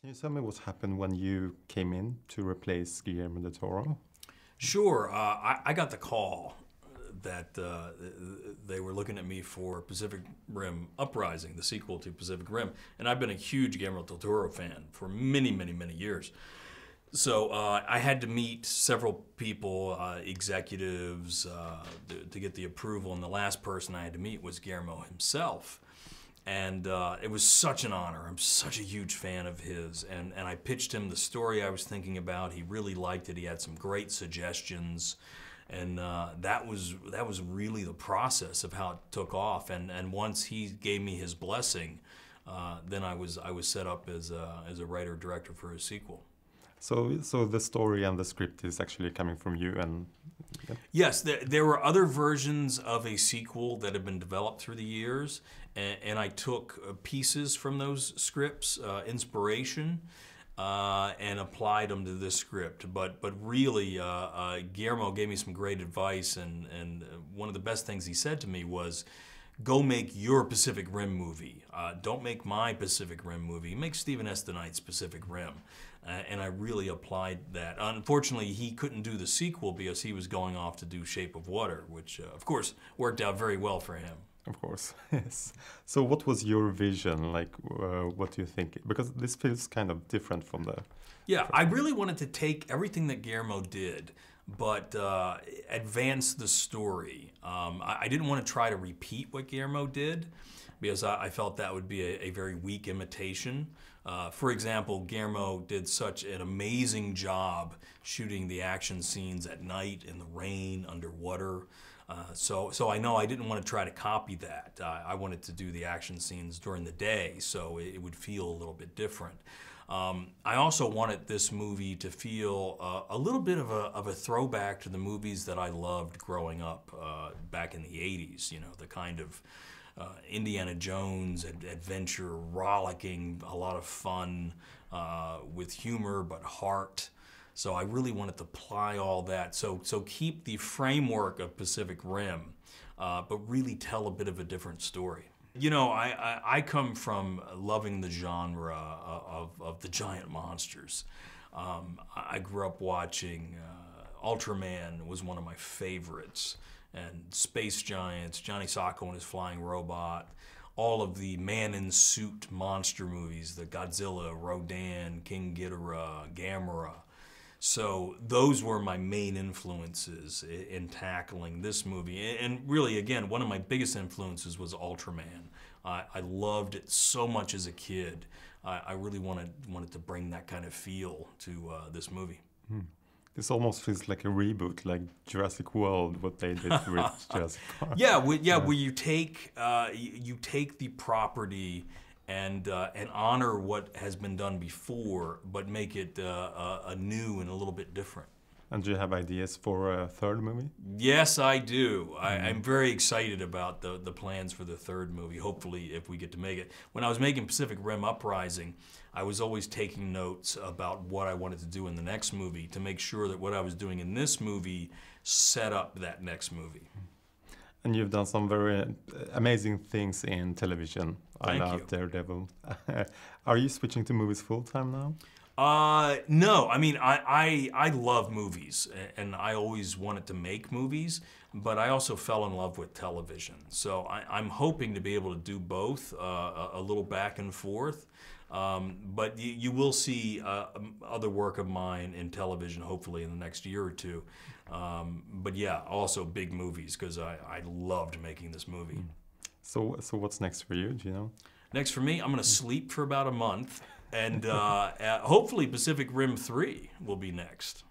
Can you tell me what happened when you came in to replace Guillermo del Toro? Sure. I got the call that they were looking at me for Pacific Rim Uprising, the sequel to Pacific Rim, and I've been a huge Guillermo del Toro fan for many, many, many years. So I had to meet several people, executives, to get the approval, and the last person I had to meet was Guillermo himself. And it was such an honor. I'm such a huge fan of his. And I pitched him the story I was thinking about. He really liked it. He had some great suggestions. And that was really the process of how it took off. And once he gave me his blessing, then I was set up as a writer-director for his sequel. So the story and the script is actually coming from you, and yes, there were other versions of a sequel that have been developed through the years, and I took pieces from those scripts, inspiration, and applied them to this script. But really, Guillermo gave me some great advice, and one of the best things he said to me was, go make your Pacific Rim movie. Don't make my Pacific Rim movie. Make Stephen S. DeKnight's Pacific Rim. And I really applied that. Unfortunately, he couldn't do the sequel because he was going off to do Shape of Water, which, of course, worked out very well for him. of course, yes. So what was your vision? Like, what do you think? Because this feels kind of different from the... Yeah, I really wanted to take everything that Guillermo did, but advance the story. I didn't want to try to repeat what Guillermo did, because I felt that would be a very weak imitation. For example, Guillermo did such an amazing job shooting the action scenes at night, in the rain, underwater. So I know I didn't want to try to copy that. I wanted to do the action scenes during the day, so it would feel a little bit different. I also wanted this movie to feel a little bit of a throwback to the movies that I loved growing up back in the 80s, you know, the kind of Indiana Jones, adventure, rollicking, a lot of fun, with humor but heart. So I really wanted to apply all that. So keep the framework of Pacific Rim, but really tell a bit of a different story. You know, I come from loving the genre of the giant monsters. I grew up watching Ultraman was one of my favorites, and Space Giants, Johnny Sacco and his flying robot, all of the man-in-suit monster movies, the Godzilla, Rodan, King Ghidorah, Gamera. So those were my main influences in tackling this movie. And really, again, one of my biggest influences was Ultraman. I loved it so much as a kid. I really wanted to bring that kind of feel to this movie. This almost feels like a reboot, like Jurassic World, what they did with Jurassic Park. Yeah, where you take the property and honor what has been done before, but make it new and a little bit different. And do you have ideas for a third movie? Yes, I do. I'm very excited about the plans for the third movie, hopefully, if we get to make it. When I was making Pacific Rim Uprising, I was always taking notes about what I wanted to do in the next movie to make sure that what I was doing in this movie set up that next movie. And you've done some very amazing things in television. Thank you. I love Daredevil. Are you switching to movies full-time now? No, I mean, I love movies, and I always wanted to make movies, but I also fell in love with television. So I'm hoping to be able to do both, a little back and forth. But you will see other work of mine in television, hopefully in the next year or two. But yeah, also big movies, because I loved making this movie. So what's next for you, do you know? Next for me, I'm going to sleep for about a month, and hopefully Pacific Rim 3 will be next.